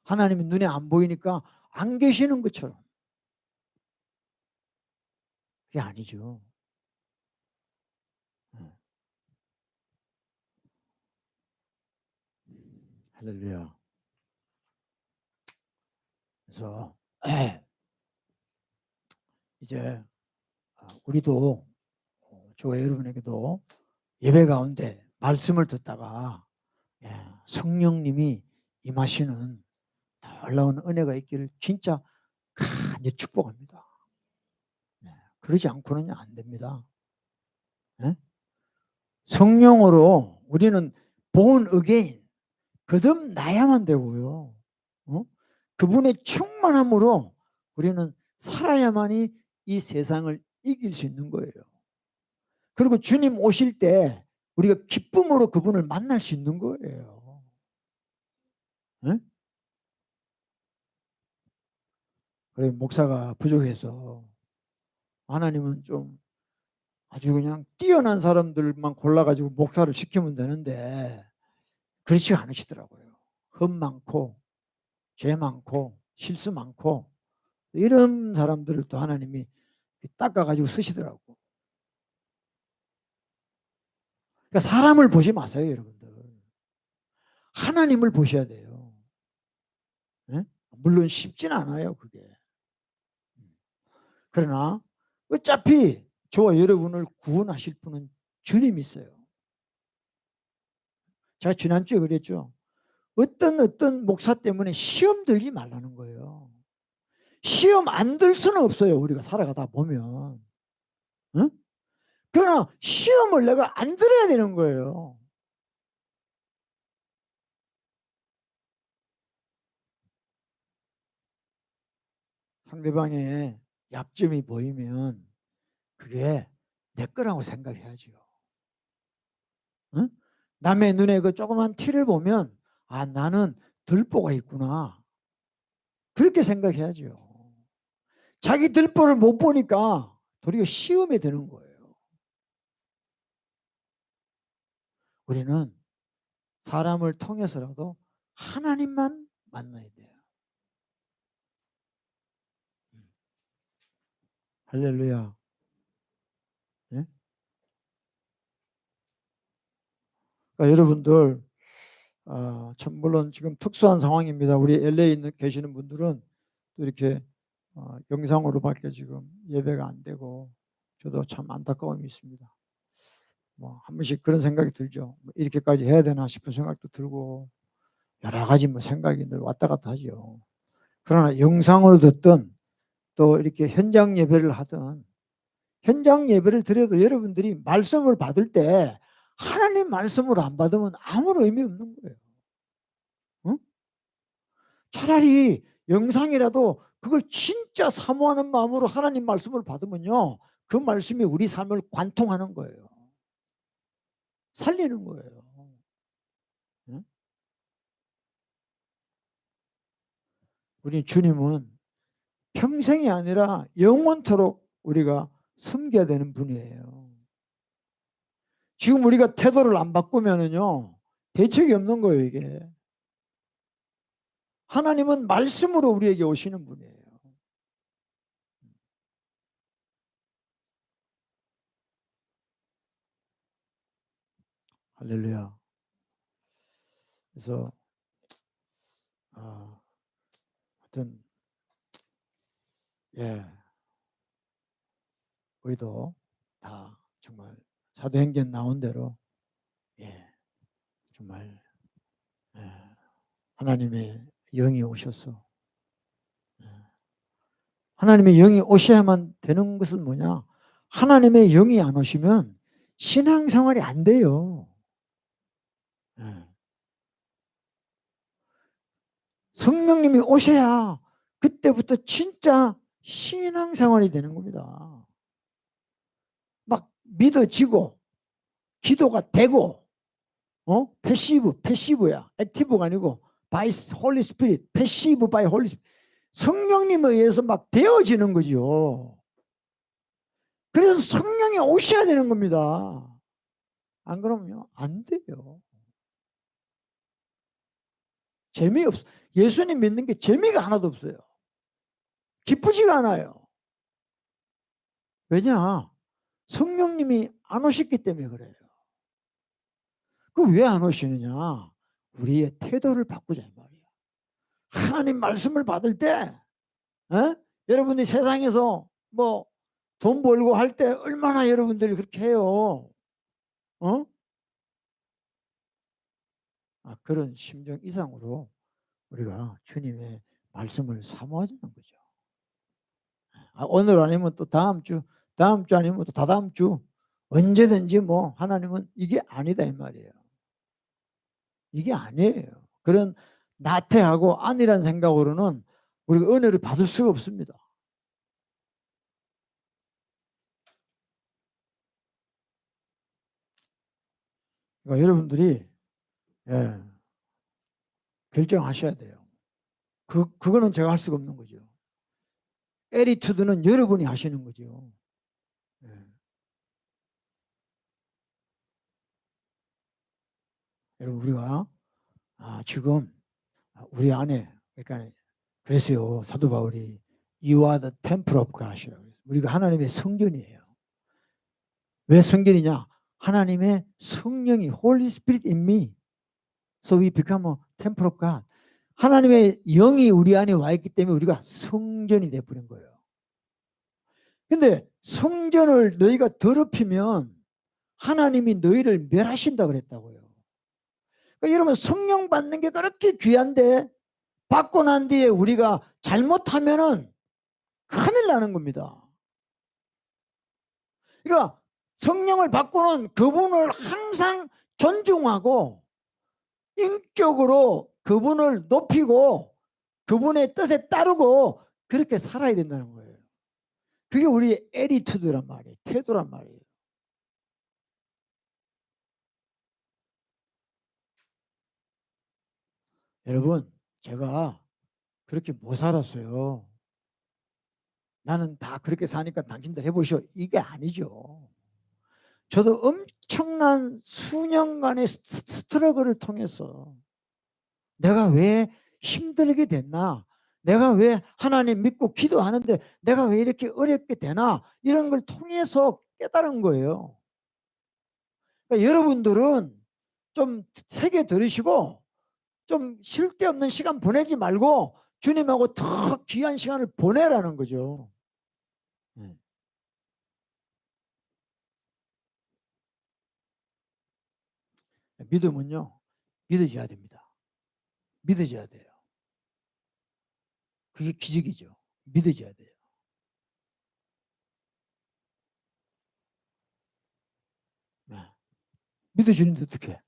하나님이 눈에 안 보이니까 안 계시는 것처럼 그게 아니죠. 할렐루야. 그래서 이제 우리도 저와 여러분에게도 예배 가운데 말씀을 듣다가 성령님이 임하시는 놀라운 은혜가 있기를 진짜 간절히 축복합니다. 그러지 않고는 안 됩니다. 성령으로 우리는 born again 거듭나야만 되고요. 그분의 충만함으로 우리는 살아야만이 이 세상을 이길 수 있는 거예요. 그리고 주님 오실 때 우리가 기쁨으로 그분을 만날 수 있는 거예요. 그래 목사가 부족해서 하나님은 좀 아주 그냥 뛰어난 사람들만 골라가지고 목사를 시키면 되는데 그렇지 않으시더라고요. 흠 많고 죄 많고 실수 많고 이런 사람들을 또 하나님이 닦아가지고 쓰시더라고. 그러니까 사람을 보지 마세요, 여러분들. 하나님을 보셔야 돼요. 네? 물론 쉽진 않아요, 그게. 그러나 어차피 저와 여러분을 구원하실 분은 주님이 있어요. 제가 지난주에 그랬죠. 어떤 목사 때문에 시험 들지 말라는 거예요. 시험 안 들 수는 없어요. 우리가 살아가다 보면. 응? 그러나 시험을 내가 안 들어야 되는 거예요. 상대방의 약점이 보이면 그게 내 거라고 생각해야죠. 응? 남의 눈에 그 조그만 티를 보면 아 나는 들보가 있구나. 그렇게 생각해야죠. 자기 들보를 못 보니까 도리어 시험에 드는 거예요. 우리는 사람을 통해서라도 하나님만 만나야 돼요. 할렐루야. 네? 그러니까 여러분들 참 물론 지금 특수한 상황입니다. 우리 LA에 계시는 분들은 또 이렇게 영상으로밖에 지금 예배가 안 되고 저도 참 안타까움이 있습니다. 뭐 한 번씩 그런 생각이 들죠. 뭐 이렇게까지 해야 되나 싶은 생각도 들고 여러 가지 뭐 생각이 늘 왔다 갔다 하죠. 그러나 영상으로 듣든 또 이렇게 현장 예배를 하든 현장 예배를 드려도 여러분들이 말씀을 받을 때 하나님 말씀으로 안 받으면 아무런 의미 없는 거예요. 응? 차라리 영상이라도 그걸 진짜 사모하는 마음으로 하나님 말씀을 받으면요. 그 말씀이 우리 삶을 관통하는 거예요. 살리는 거예요. 응? 우리 주님은 평생이 아니라 영원토록 우리가 섬겨야 되는 분이에요. 지금 우리가 태도를 안 바꾸면은요, 대책이 없는 거예요, 이게. 하나님은 말씀으로 우리에게 오시는 분이에요. 할렐루야. 그래서, 하여튼, 예, 우리도 다 정말 사도행전 나온 대로, 예, 정말, 예, 하나님의 영이 오셔서, 예, 하나님의 영이 오셔야만 되는 것은 뭐냐? 하나님의 영이 안 오시면 신앙생활이 안 돼요. 예. 성령님이 오셔야 그때부터 진짜 신앙생활이 되는 겁니다. 막 믿어지고 기도가 되고 패시브야. 액티브가 아니고 바이 홀리 스피릿, 패시브 바이 홀리 스피릿. 성령님에 의해서 막 되어지는 거죠. 그래서 성령이 오셔야 되는 겁니다. 안 그러면요 안 돼요. 재미없어. 예수님 믿는 게 재미가 하나도 없어요. 기쁘지가 않아요. 왜냐? 성령님이 안 오셨기 때문에 그래요. 그 왜 안 오시느냐? 우리의 태도를 바꾸자 이 말이야. 하나님 말씀을 받을 때, 여러분이 세상에서 뭐 돈 벌고 할 때 얼마나 여러분들이 그렇게 해요. 그런 심정 이상으로 우리가 주님의 말씀을 사모하자는 거죠. 오늘 아니면 또 다음 주, 다음 주 아니면 또 다다음 주, 언제든지 뭐 하나님은 이게 아니다 이 말이에요. 이게 아니에요. 그런 나태하고 안이란 생각으로는 우리가 은혜를 받을 수가 없습니다. 그러니까 여러분들이 예, 결정하셔야 돼요. 그거는 제가 할 수가 없는 거죠. 에리투드는 여러분이 하시는 거죠. 예. 여러분 우리가 지금 우리 안에 그러니까 그랬어요. 사도 바울이 You are the temple of God이라고 했어요. 우리가 하나님의 성전이에요. 왜 성전이냐? 하나님의 성령이 Holy Spirit in me. So we become a temple of God. 하나님의 영이 우리 안에 와 있기 때문에 우리가 성전이 되어버린 거예요. 근데 성전을 너희가 더럽히면 하나님이 너희를 멸하신다 그랬다고요. 그러니까 여러분 성령 받는 게 그렇게 귀한데 받고 난 뒤에 우리가 잘못하면은 큰일 나는 겁니다. 그러니까 성령을 받고는 그분을 항상 존중하고 인격으로 그분을 높이고 그분의 뜻에 따르고 그렇게 살아야 된다는 거예요. 그게 우리의 애리투드란 말이에요. 태도란 말이에요. 여러분 제가 그렇게 못 살았어요. 나는 다 그렇게 사니까 당신들 해보시오. 이게 아니죠. 저도 엄청난 수년간의 스트러글을 통해서 내가 왜 힘들게 됐나? 내가 왜 하나님 믿고 기도하는데 내가 왜 이렇게 어렵게 되나? 이런 걸 통해서 깨달은 거예요. 그러니까 여러분들은 좀 세게 들으시고 좀 쉴 데 없는 시간 보내지 말고 주님하고 더 귀한 시간을 보내라는 거죠. 믿음은요, 믿어져야 됩니다. 믿어져야 돼요. 그게 기적이죠. 믿어져야 돼요. 네. 믿어지는데 어떻게?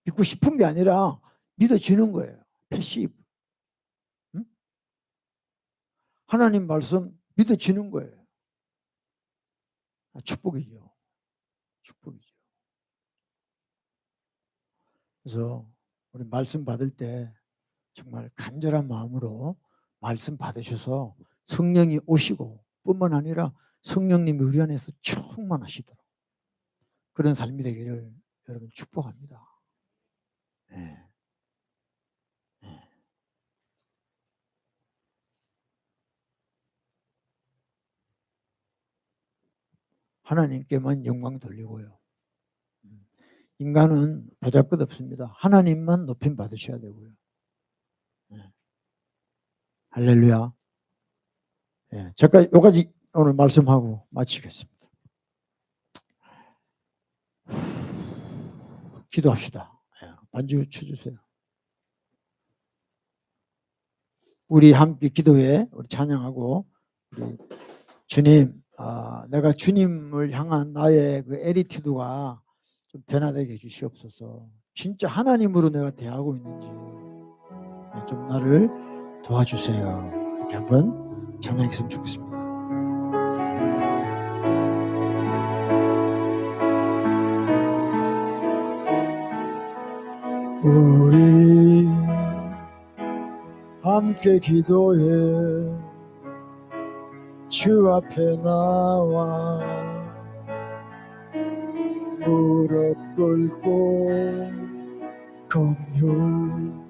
믿고 싶은 게 아니라 믿어지는 거예요. 패시브. 응? 하나님 말씀 믿어지는 거예요. 축복이죠. 축복이죠. 그래서 우리 말씀 받을 때 정말 간절한 마음으로 말씀 받으셔서 성령이 오시고 뿐만 아니라 성령님이 우리 안에서 충만하시도록 그런 삶이 되기를 여러분 축복합니다. 네. 네. 하나님께만 영광 돌리고요. 인간은 보잘것없습니다. 하나님만 높임 받으셔야 되고요. 네. 할렐루야. 네. 잠깐 여기까지 오늘 말씀하고 마치겠습니다. 기도합시다. 네. 반주 쳐주세요. 우리 함께 기도해 우리 찬양하고 우리 주님, 내가 주님을 향한 나의 그 애리튜드가 좀 변화되게 해주시옵소서. 진짜 하나님으로 내가 대하고 있는지 좀 나를 도와주세요. 이렇게 한번 찬양했으면 좋겠습니다. 우리 함께 기도해 주 앞에 나와 무릎 꿇고 긍휼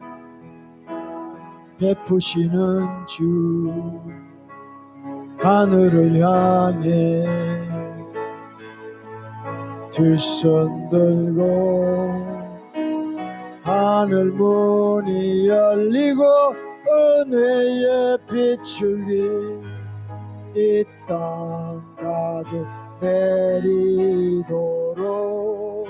베푸시는 주 하늘을 향해 두 손 들고 하늘 문이 열리고 은혜의 빛을 이 땅 가득 내리도록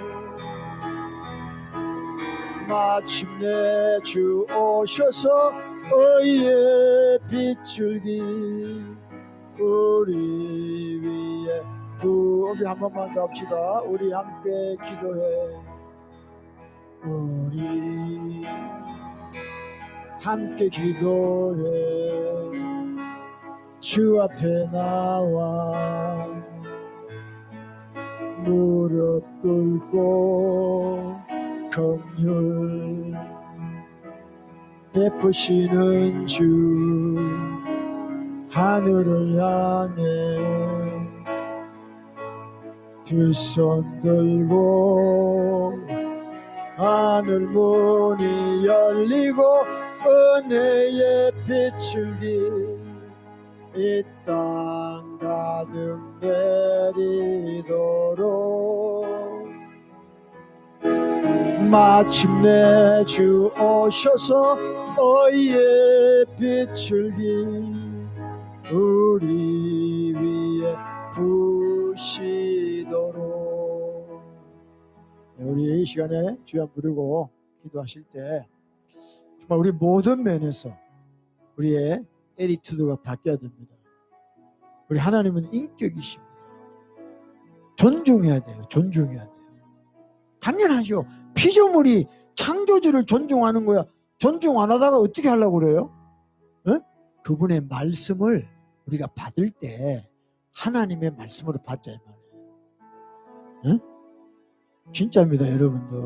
마침내 주 오셔서 의의 빛줄기 우리 위에 우리 한 번만 더 합시다. 우리 함께 기도해. 우리 함께 기도해 주 앞에 나와 무릎 꿇고 긍휼 베푸시는 주 하늘을 향해 두 손 들고 하늘 문이 열리고 은혜의 빛줄기 이 땅 가득 내리도록 마침내 주 오셔서 의의 빛줄기 우리 위에 부시도록. 우리 이 시간에 주여 부르고 기도하실 때 정말 우리 모든 면에서 우리의 애리투드가 바뀌어야 됩니다. 우리 하나님은 인격이십니다. 존중해야 돼요. 존중해야 돼요. 당연하죠. 피조물이 창조주를 존중하는 거야. 존중 안 하다가 어떻게 하려고 그래요? 에? 그분의 말씀을 우리가 받을 때 하나님의 말씀으로 받자 이 말이에요. 에? 진짜입니다, 여러분들.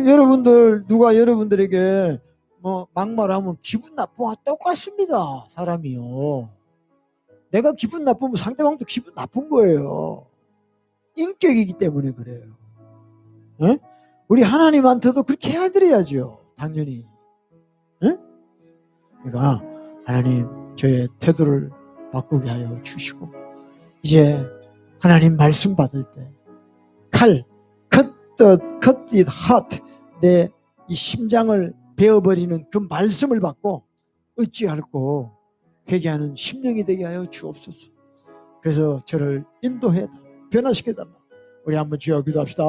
여러분들 누가 여러분들에게 뭐 막말하면 기분 나쁘고 똑같습니다. 사람이요. 내가 기분 나쁘면 상대방도 기분 나쁜 거예요. 인격이기 때문에 그래요. 에? 우리 하나님한테도 그렇게 해드려야죠. 당연히. 에? 그러니까 하나님 저의 태도를 바꾸게 하여 주시고 이제 하나님 말씀 받을 때 칼, cut it hot 내 이 심장을 베어버리는 그 말씀을 받고 어찌할꼬 회개하는 심령이 되게 하여 주옵소서. 그래서 저를 인도해 변화시켜달라. 우리 한번 주여 기도합시다.